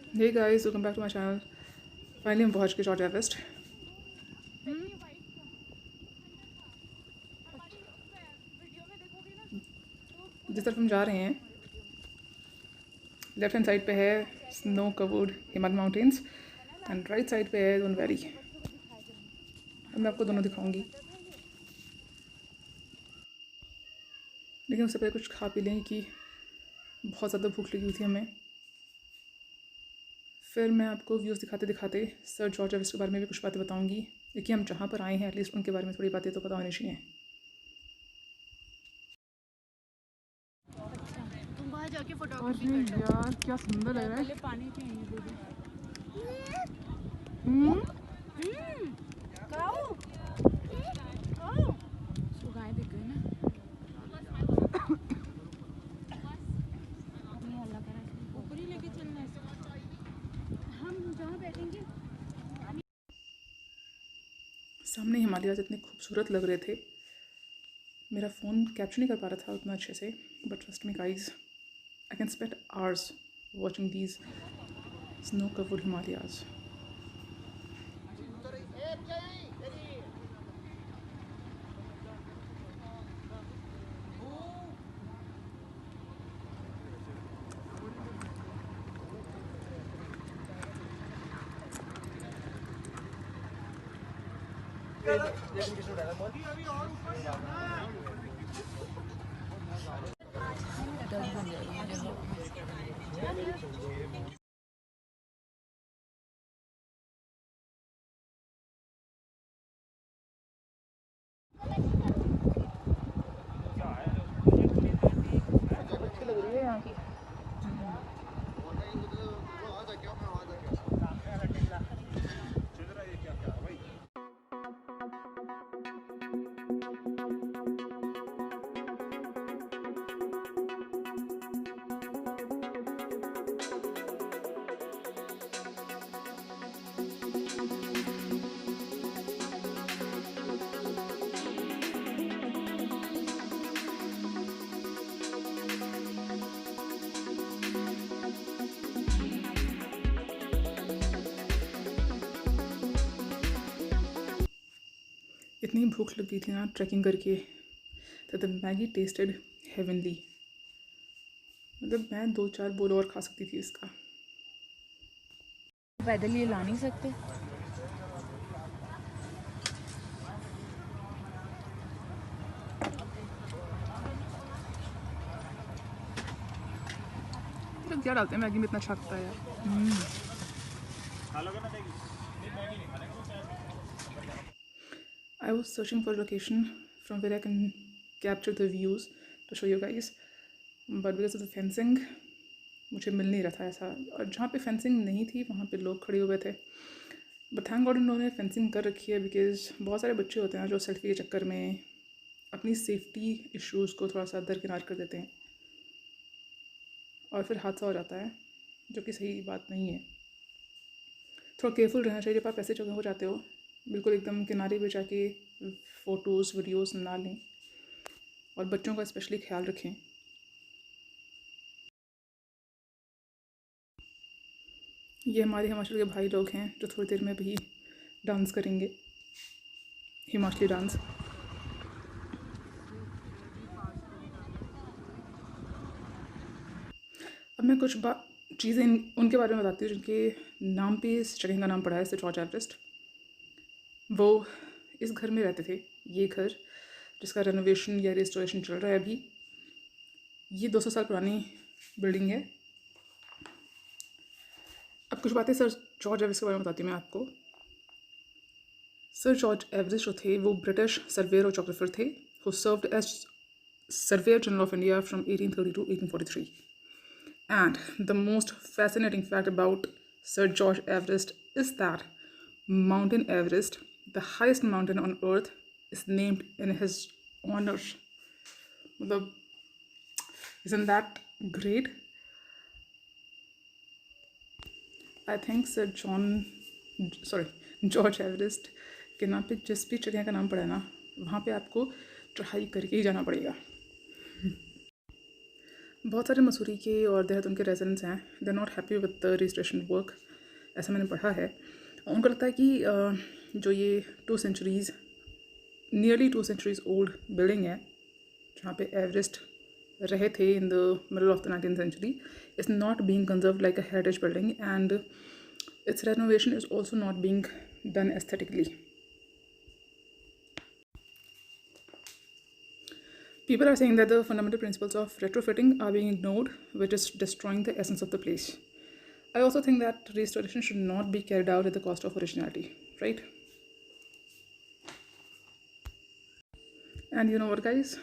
Hey guys, welcome back to my channel. Finally हम पहुंच गए जॉर्ज एवरेस्ट। जिस तरफ हम जा रहे हैं, लेफ्ट हैंड साइड पे है snow covered Himalaya mountains and right side पे है दोन वैली। अब मैं आपको दोनों दिखाऊंगी, लेकिन उससे पहले कुछ खा पी लें कि बहुत ज़्यादा भूख लगी हुई थी हमें। फिर मैं आपको व्यूज़ दिखाते दिखाते सर जॉर्ज एवरेस्ट के बारे में भी कुछ बातें बताऊंगी, क्योंकि हम जहाँ पर आए हैं एटलीस्ट उनके बारे में थोड़ी बातें तो पता होनी चाहिए। तुम वहाँ जाके फोटोग्राफी कर लो। यार क्या सुंदर लग रहा है। पहले पानी चाहिए दीदी। खाओ खाओ। उसको गाय दिख गई ना। नहीं अल्लाह करा ऊपर ही लेके चलना है। हम जहाँ बैठेंगे सामने हिमालयाज़ इतने खूबसूरत लग रहे थे, मेरा फ़ोन कैप्चर नहीं कर पा रहा था उतना अच्छे से, but trust me guys, I can spend hours watching these snow-covered Himalayas. अच्छी लग रही है यहाँ की। इतनी भूख लगी थी ना ट्रैकिंग करके, तो द मैगी टेस्टेड हेवनली। मतलब मैं 2-4 बोल और खा सकती थी इसका। पैदल ये ला नहीं सकते। तो क्या डालते हैं मैगी में इतना अच्छा लगता है यार। I was searching for a location from where I can capture the views to show you guys, but because of the fencing मुझे मिल नहीं रहा था ऐसा, और जहाँ पे फेंसिंग नहीं थी वहाँ पे लोग खड़े हुए थे। बट थैंक गॉड उन्होंने फेंसिंग कर रखी है, बिकॉज बहुत सारे बच्चे होते हैं जो सेल्फी के चक्कर में अपनी सेफ्टी इश्यूज़ को थोड़ा सा दरकिनार कर देते हैं और फिर हादसा हो जाता है, जो कि सही बात नहीं है। थोड़ा केयरफुल रहना चाहिए जब आप ऐसे जगह हो जाते हो। बिल्कुल एकदम किनारे पे जाके फ़ोटोज़ वीडियोज़ ना लें, और बच्चों का स्पेशली ख्याल रखें। ये हमारे हिमाचल के भाई लोग हैं जो थोड़ी देर में भी डांस करेंगे, हिमाचली डांस। अब मैं कुछ चीज़ें उनके बारे में बताती हूँ जिनके नाम पे इस जगह का नाम पड़ा है, जैसे जॉर्ज एवरेस्ट। वो इस घर में रहते थे। ये घर जिसका रेनोवेशन या रिस्टोरेशन चल रहा है अभी, ये 200 साल पुरानी बिल्डिंग है। अब कुछ बातें सर जॉर्ज एवरेस्ट के बारे में बताती हूँ मैं आपको। सर जॉर्ज एवरेस्ट जो थे वो ब्रिटिश सर्वेयर और जोग्राफर थे, who served as surveyor general of India from 1830 to 1843. And the most fascinating fact about Sir George Everest is that Mountain Everest, the highest mountain on earth, is named in his honor. मतलब, isn't that great? I think George Everest के नाम पे जिस भी जगह का नाम पड़ा है ना, वहाँ पे आपको चढ़ाई करके ही जाना पड़ेगा। बहुत सारे मसूरी के और देहरादून के रेजिडेंट्स हैं, they are not happy with the registration work, ऐसा मैंने पढ़ा है। उनको लगता है कि जो ये 2 centuries nearly 2 centuries old building है जहाँ पे एवरेस्ट रहे थे in the middle of the 19th century is not being conserved like a heritage building and it's renovation is also not being done aesthetically. People are saying that the fundamental principles of retrofitting are being ignored, which is destroying the essence of the place. I also think that restoration should not be carried out at the cost of originality, right? And you know what, guys?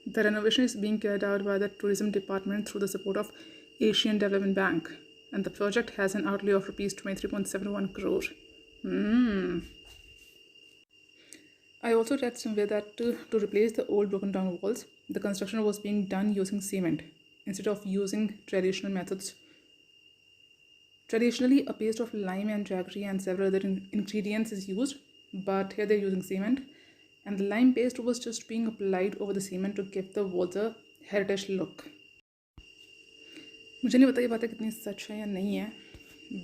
The renovation is being carried out by the tourism department through the support of Asian Development Bank, and the project has an outlay of rupees 23.71 crore. I also read somewhere that to replace the old broken down walls, the construction was being done using cement instead of using traditional methods. Traditionally, a paste of lime and jaggery and several other ingredients is used, but here they're using cement, and the lime paste was just being applied over the cement to give the walls a heritage look. मुझे नहीं पता ये बातें कितनी सच है या नहीं है,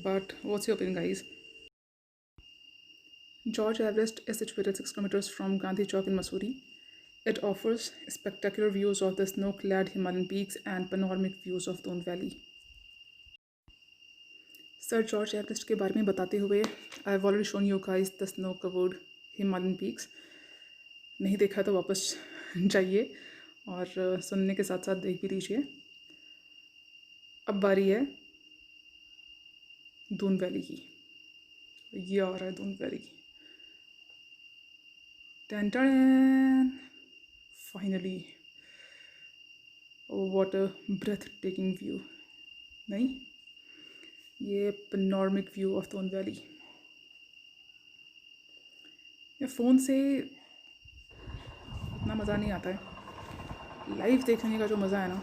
but what's your opinion, guys? George Everest is situated 6 kilometers from Gandhi Chowk in Mussoorie. It offers spectacular views of the snow-clad Himalayan peaks and panoramic views of Doon Valley. Sir George Everest के बारे में बताते हुए I have already shown you guys the snow-covered Himalayan peaks. नहीं देखा तो वापस जाइए और सुनने के साथ साथ देख भी लीजिए. अब बारी है दून वैली की. ये आ रहा है दून वैली की. Finally, oh, what a breathtaking view. नहीं, ये panoramic view of Doon Valley. ये फ़ोन से इतना मज़ा नहीं आता है. लाइव देखने का जो मज़ा है ना